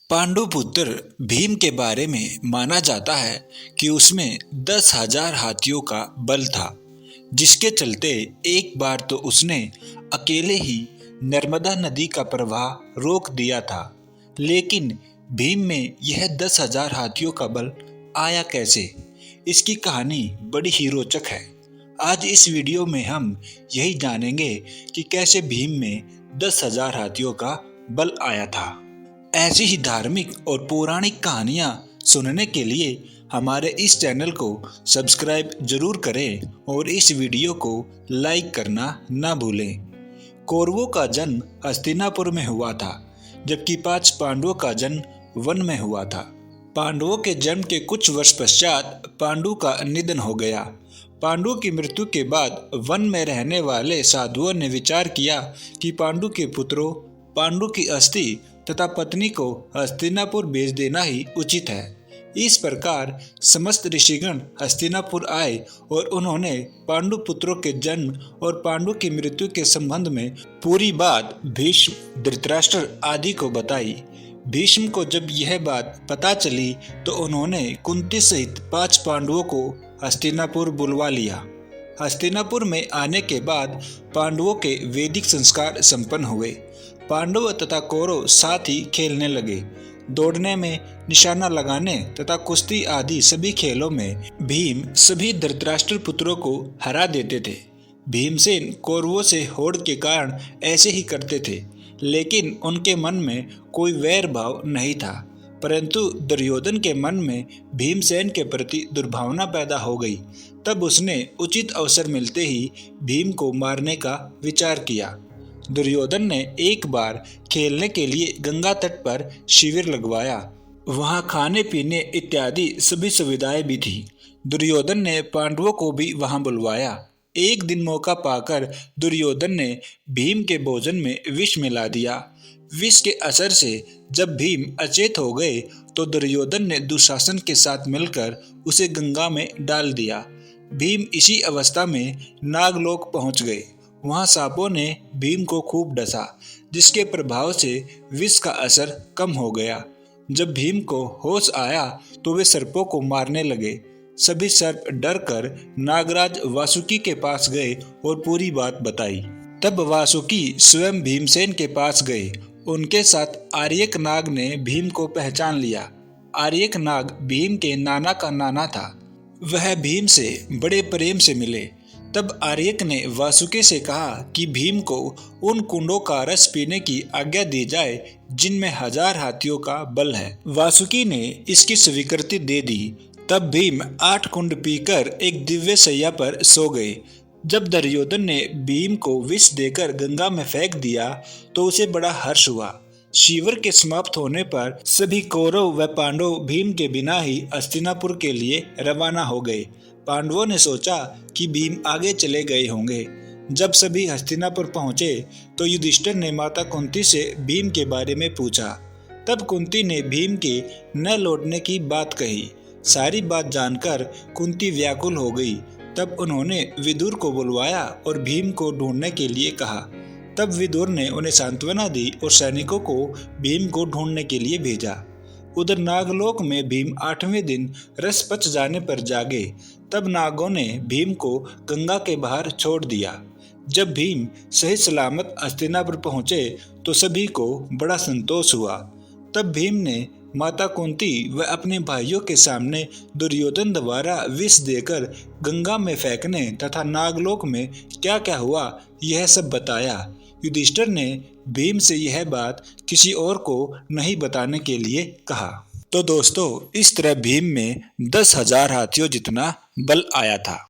पांडुपुत्र भीम के बारे में माना जाता है कि उसमें 10,000 हाथियों का बल था, जिसके चलते एक बार तो उसने अकेले ही नर्मदा नदी का प्रवाह रोक दिया था। लेकिन भीम में यह 10,000 हाथियों का बल आया कैसे? इसकी कहानी बड़ी ही रोचक है। आज इस वीडियो में हम यही जानेंगे कि कैसे भीम में 10,000 हाथियों का बल आया था। ऐसी ही धार्मिक और पौराणिक कहानियाँ सुनने के लिए हमारे इस चैनल को सब्सक्राइब जरूर करें और इस वीडियो को लाइक करना ना भूलें। कौरवों का जन्म हस्तिनापुर में हुआ था, जबकि 5 पांडवों का जन्म वन में हुआ था। पांडवों के जन्म के कुछ वर्ष पश्चात पांडु का निधन हो गया। पांडु की मृत्यु के बाद वन में रहने वाले साधुओं ने विचार किया कि पांडु के पुत्रों पांडु की अस्थि तथा पत्नी को हस्तिनापुर भेज देना ही उचित है। इस प्रकार समस्त ऋषिगण हस्तिनापुर आए और उन्होंने पांडु पुत्रों के जन्म और पांडु की मृत्यु के संबंध में पूरी बात भीष्म, धृतराष्ट्र आदि को बताई। भीष्म को जब यह बात पता चली तो उन्होंने कुंती सहित 5 पांडवों को हस्तिनापुर बुलवा लिया। हस्तिनापुर में आने के बाद पांडवों के वैदिक संस्कार संपन्न हुए। पांडव तथा कौरव साथ ही खेलने लगे। दौड़ने में, निशाना लगाने तथा कुश्ती आदि सभी खेलों में भीम सभी धृतराष्ट्र पुत्रों को हरा देते थे। भीमसेन कौरवों से होड़ के कारण ऐसे ही करते थे, लेकिन उनके मन में कोई वैर भाव नहीं था। परंतु दुर्योधन के मन में भीमसेन के प्रति दुर्भावना पैदा हो गई। तब उसने उचित अवसर मिलते ही भीम को मारने का विचार किया। दुर्योधन ने एक बार खेलने के लिए गंगा तट पर शिविर लगवाया। वहां खाने पीने इत्यादि सभी सुविधाएं भी थी। दुर्योधन ने पांडवों को भी वहां बुलवाया। एक दिन मौका पाकर दुर्योधन ने भीम के भोजन में विष मिला दिया। विष के असर से जब भीम अचेत हो गए तो दुर्योधन ने दुशासन के साथ मिलकर उसे गंगा में डाल दिया। भीम इसी अवस्था में नागलोक पहुंच गए। वहां सांपों ने भीम को खूब डसा, जिसके प्रभाव से विष का असर कम हो गया। जब भीम को होश आया तो वे सर्पों को मारने लगे। सभी सर्प डर कर नागराज वासुकी के पास गए और पूरी बात बताई। तब वासुकी स्वयं भीमसेन के पास गए। उनके साथ आर्यक नाग ने भीम को पहचान लिया। आर्यक नाग भीम के नाना का नाना था। वह भीम से बड़े प्रेम से मिले। तब आर्यक ने वासुकी से कहा कि भीम को उन कुंडों का रस पीने की आज्ञा दी जाए जिनमें 1000 हाथियों का बल है। वासुकी ने इसकी स्वीकृति दे दी। तब भीम 8 कुंड पीकर एक दिव्य शैया पर सो गए। जब दुर्योधन ने भीम को विष देकर गंगा में फेंक दिया तो उसे बड़ा हर्ष हुआ। शिविर के समाप्त होने पर सभी कौरव व पांडव भीम के बिना ही हस्तिनापुर के लिए रवाना हो गए। पांडवों ने सोचा कि भीम आगे चले गए होंगे। जब सभी हस्तिनापुर पहुंचे तो युधिष्ठिर ने माता कुंती से भीम के बारे में पूछा। तब कुंती ने भीम के न लौटने की बात कही। सारी बात जानकर कुंती व्याकुल हो गई। तब उन्होंने विदुर को बुलवाया और भीम को ढूंढने के लिए कहा। तब विदुर ने उन्हें सांत्वना दी और सैनिकों को भीम को ढूंढने के लिए भेजा। उधर नागलोक में भीम 8वें दिन रस पच जाने पर जागे। तब नागों ने भीम को गंगा के बाहर छोड़ दिया। जब भीम सही सलामत हस्तिनापुर पहुंचे तो सभी को बड़ा संतोष हुआ। तब भीम ने माता कुंती व अपने भाइयों के सामने दुर्योधन द्वारा विष देकर गंगा में फेंकने तथा नागलोक में क्या क्या हुआ यह सब बताया। युधिष्ठिर ने भीम से यह बात किसी और को नहीं बताने के लिए कहा। तो दोस्तों, इस तरह भीम में 10,000 हाथियों जितना बल आया था।